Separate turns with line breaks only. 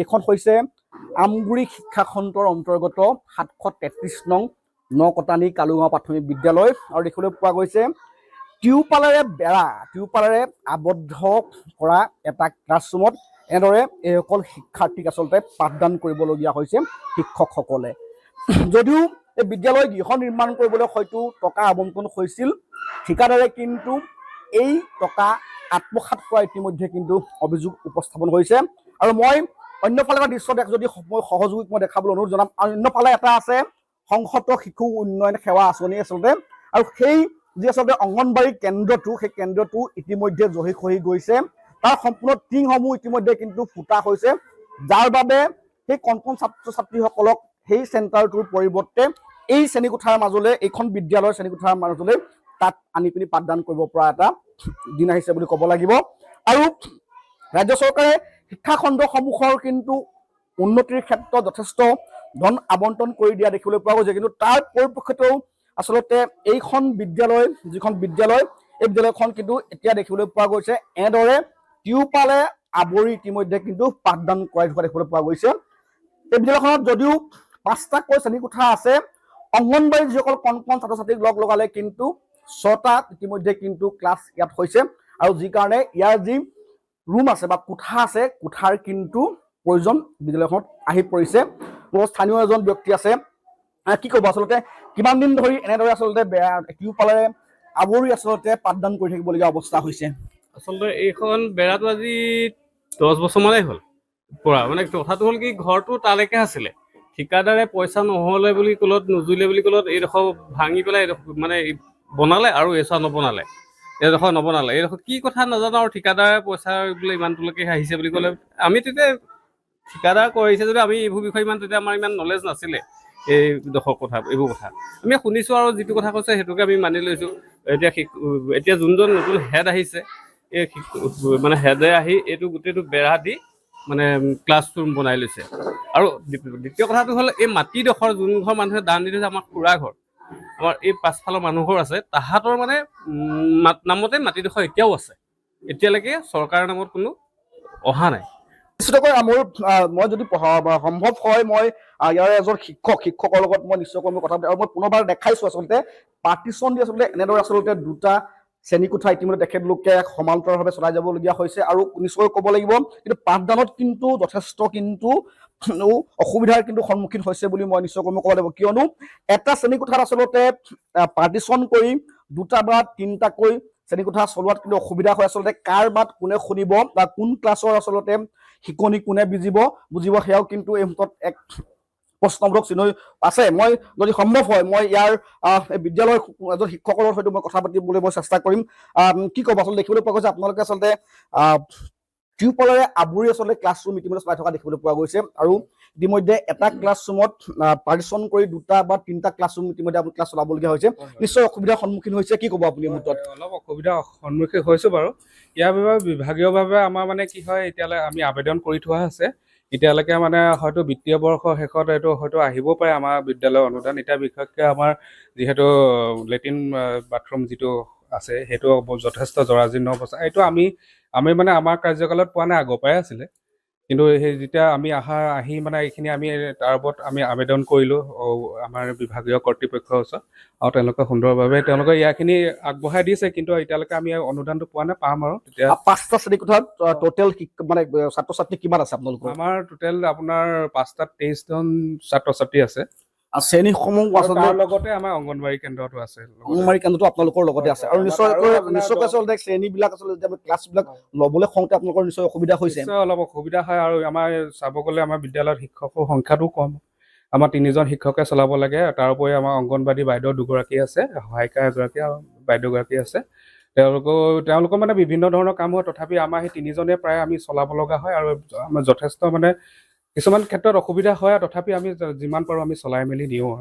এইখন হৈছে আমগুৰি শিক্ষাখণ্ডৰ অন্তৰ্গত 733 নং নকটানী কালুগাঁও প্ৰাথমিক বিদ্যালয় আৰু দেখিবলৈ পোৱা গৈছে টিউপালেৰে আবদ্ধ কৰা এটা ক্লাছৰুমত এনেদৰে এইসকল শিক্ষাৰ্থীক আচলতে পাঠদান কৰিবলগীয়া হৈছে শিক্ষকসকলে। যদিও এই বিদ্যালয় গৃহ নিৰ্মাণ কৰিবলৈ হয়তো টকা আবণ্টন হৈছিল, ঠিকাদাৰে কিন্তু এই টকা আত্মসাৎ কৰা ইতিমধ্যে কিন্তু অভিযোগ উপস্থাপন হৈছে। আৰু মই অন্যফালে এটা দৃশ্য যদি মই সহযোগীক মই দেখাবলৈ অনুৰোধ জনাম। অন্যফালে এটা আছে সংহত শিশু উন্নয়ন সেৱা আঁচনি আচলতে, আৰু সেই যি আচলতে অংগনবাড়ী কেন্দ্ৰটো, সেই কেন্দ্ৰটো ইতিমধ্যে জহি খহি গৈছে। তাৰ সম্পূৰ্ণ টিংসমূহ ইতিমধ্যে কিন্তু ফুটা হৈছে, যাৰ বাবে সেই কণ ছাত্ৰ ছাত্ৰীসকলক সেই চেণ্টাৰটোৰ পৰিৱৰ্তে এই শ্ৰেণীকোঠাৰ মাজলৈ, এইখন বিদ্যালয়ৰ শ্ৰেণীকোঠাৰ মাজলৈ তাত আনি পিনি পাঠদান কৰিব পৰা এটা দিন আহিছে বুলি ক'ব লাগিব। আৰু ৰাজ্য চৰকাৰে শিক্ষাখণ্ডসমূহৰ কিন্তু উন্নতিৰ ক্ষেত্ৰত যথেষ্ট ধন আবণ্টন কৰি দিয়া দেখিবলৈ পোৱা গৈছে, কিন্তু তাৰ পৰিপ্ৰেক্ষিতেও আচলতে এইখন বিদ্যালয়, যিখন বিদ্যালয়, এই বিদ্যালয়খন কিন্তু এতিয়া দেখিবলৈ পোৱা গৈছে এনেদৰে টিউপালে আৱৰি ইতিমধ্যে কিন্তু পাঠদান কৰাই থকা দেখিবলৈ পোৱা গৈছে। এই বিদ্যালয়খনত যদিও 5টাকৈ শ্ৰেণীকোঠা আছে, অংগনবাড়ী যিসকল কণ ছাত্ৰ ছাত্ৰীক লগালে কিন্তু 6টা ইতিমধ্যে কিন্তু ক্লাছ ইয়াত হৈছে, আৰু যি কাৰণে ইয়াৰ যি ৰুম আছে বা কোঠা আছে, কোঠাৰ কিন্তু প্ৰয়োজন বিদ্যালয়খনত আহি পৰিছে। স্থানীয় এজন ব্যক্তি আছে, কি ক'ব আচলতে কিমান দিন ধৰি এনেদৰে আচলতে টিউপালেৰে আৱৰি আচলতে পাঠদান কৰি থাকিবলগীয়া অৱস্থা হৈছে?
আচলতে এইখন বেৰাটো আজি 10 বছৰমানেই হ'ল পৰা। মানে কথাটো হ'ল কি, ঘৰটো তালৈকে আছিলে, ঠিকাদাৰে পইচা নহ'লে বুলি ক'লত, নুজুৰিলে বুলি ক'লত এইডোখৰ ভাঙি পেলাই মানে বনালে, আৰু এইডোখৰ নবনালে। এইডোখৰ কি কথা নাজানো, আৰু ঠিকাদাৰে পইচা বোলে ইমানটোলৈকে আহিছে বুলি ক'লে। আমি তেতিয়া ঠিকাদাৰ কৰিছে যদি আমি এইবোৰ বিষয়ে তেতিয়া আমাৰ ইমান নলেজ নাছিলে, এইডোখৰ কথা, এইবোৰ কথা আমি শুনিছোঁ, আৰু যিটো কথা কৈছে সেইটোকে আমি মানি লৈছোঁ। এতিয়া যোনজন নতুন হেড আহিছে, এই মানে হেডে আহি এইটো গোটেইটো বেৰা দি মানে ক্লাছৰুম বনাই লৈছে। আৰু দ্বিতীয় কথাটো হ'ল, এই মাটিডোখৰ যোন ঘৰ মানুহে দান দি থৈছে, আমাৰ খুৰা ঘৰ, আমাৰ এই পাছফালৰ মানুহঘৰ আছে, তাহাঁতৰ মানে নামতে মাটিডোখৰ এতিয়াও আছে। এতিয়ালৈকে চৰকাৰৰ নামত কোনো অহা নাই।
নিশ্চিতকৈ মই যদি সম্ভৱ হয়, মই ইয়াৰ এজন শিক্ষকৰ লগত মই নিশ্চয়কৈ মই কথা পাতিম। আৰু মই পুনৰবাৰ দেখাইছোঁ আচলতে পাৰ্টিশ্যন দি আচলতে এনেদৰে আচলতে 2টা শ্ৰেণীকোঠা ইতিমধ্যে তেখেতলোকে সমান্তৰালভাৱে চলাই যাবলগীয়া হৈছে। আৰু নিশ্চয় ক'ব লাগিব, কিন্তু পাঠদানত কিন্তু যথেষ্ট কিন্তু অসুবিধাৰ কিন্তু সন্মুখীন হৈছে বুলি মই নিশ্চয়কৈ ক'ব লাগিব, কিয়নো এটা শ্ৰেণীকোঠাত আচলতে পাৰ্টিশ্যন কৰি 2টা বা 3টাকৈ শ্ৰেণীকোঠা চলোৱাত কিন্তু অসুবিধা হয়। আচলতে কাৰ বাত কোনে শুনিব বা কোন ক্লাছৰ আচলতে শিকনি কোনে বুজিব সেয়াও কিন্তু এই মুহূৰ্তত এক প্ৰশ্নবোধক চিহ্ন আছে। মই যদি সম্ভৱ হয়, মই ইয়াৰ বিদ্যালয়ৰ এজন শিক্ষকৰ সৈতে মই কথা পাতিবলৈ মই চেষ্টা কৰিম। কি ক'ব আচলতে দেখিবলৈ পোৱা গৈছে আপোনালোকে আচলতে টিউপালেৰে আৱৰি আচলতে ক্লাছৰুম ইতিমধ্যে চলাই থকা দেখিবলৈ পোৱা গৈছে, আৰু ইতিমধ্যে এটা ক্লাছৰুমত পাৰ্টিশ্যন কৰি 2টা বা 3টা ক্লাছৰুম ইতিমধ্যে আপুনি ক্লাছ চলাবলগীয়া হৈছে। নিশ্চয় অসুবিধাৰ সন্মুখীন হৈছে, কি ক'ব আপুনি? মুহূৰ্তত
অলপ অসুবিধাৰ সন্মুখীন হৈছোঁ বাৰু। ইয়াৰ বাবে বিভাগীয়ভাৱে আমাৰ মানে কি হয়, এতিয়ালৈ আমি আবেদন কৰি থোৱা আছে। এতিয়ালৈকে মানে হয়তো বিত্তীয় বৰ্ষৰ শেষত এইটো হয়তো আহিব পাৰে আমাৰ বিদ্যালয়ৰ অনুদান। এতিয়া বিশেষকৈ আমাৰ যিহেতু লেট্ৰিন বাথৰুম যিটো আছে, সেইটো যথেষ্ট জৰাজীৰ্ণ অৱস্থা। এইটো আমি মানে আমাৰ কাৰ্যকালত পোৱা নাই, আগৰ পৰাই আছিলে। কিন্তু সেই যেতিয়া আমি আহি মানে এইখিনি আমি তাৰ ওপৰত আমি আবেদন কৰিলোঁ আমাৰ বিভাগীয় কৰ্তৃপক্ষৰ ওচৰত, আৰু তেওঁলোকে সুন্দৰভাৱে তেওঁলোকে ইয়াখিনি আগবঢ়াই দিছে। কিন্তু এতিয়ালৈকে আমি অনুদানটো পোৱা নাই, পাম আৰু তেতিয়া।
5টা শ্ৰেণীকোঠাত টোটেল মানে ছাত্ৰ ছাত্ৰী কিমান আছে আপোনালোকৰ?
আমাৰ টোটেল আপোনাৰ 5টাত 23জন ছাত্ৰ ছাত্ৰী আছে।
শ্ৰেণীসমূহ
তাৰ লগতে আমাৰ অংগনবাড়ী কেন্দ্ৰটো আছে,
অংগনবাড়ী কেন্দ্ৰটো আপোনালোকৰ লগতে আছে। আৰু নিশ্চয়কৈ আচলতে শ্ৰেণীবিলাক আচলতে ক্লাছবিলাক ল'বলৈ খওঁতে আপোনালোকৰ নিশ্চয় অসুবিধা হৈছে?
অলপ অসুবিধা হয়, আৰু আমাৰ চাব গ'লে আমাৰ বিদ্যালয়ত শিক্ষকৰ সংখ্যাটো কম। আমাৰ 3জন শিক্ষকে চলাব লাগে। তাৰোপৰি আমাৰ অংগনবাড়ী বাইদেউ 2গৰাকী আছে, সহায়িকা এগৰাকী আৰু বাইদেউগৰাকী আছে। তেওঁলোকৰ মানে বিভিন্ন ধৰণৰ কাম হয়, তথাপি আমাৰ সেই 3জনে প্ৰায় আমি চলাব লগা হয়। আৰু আমাৰ যথেষ্ট মানে কিছুমান ক্ষেত্ৰত অসুবিধা হয়, তথাপি আমি যিমান পাৰোঁ আমি চলাই মেলি দিওঁ আৰু।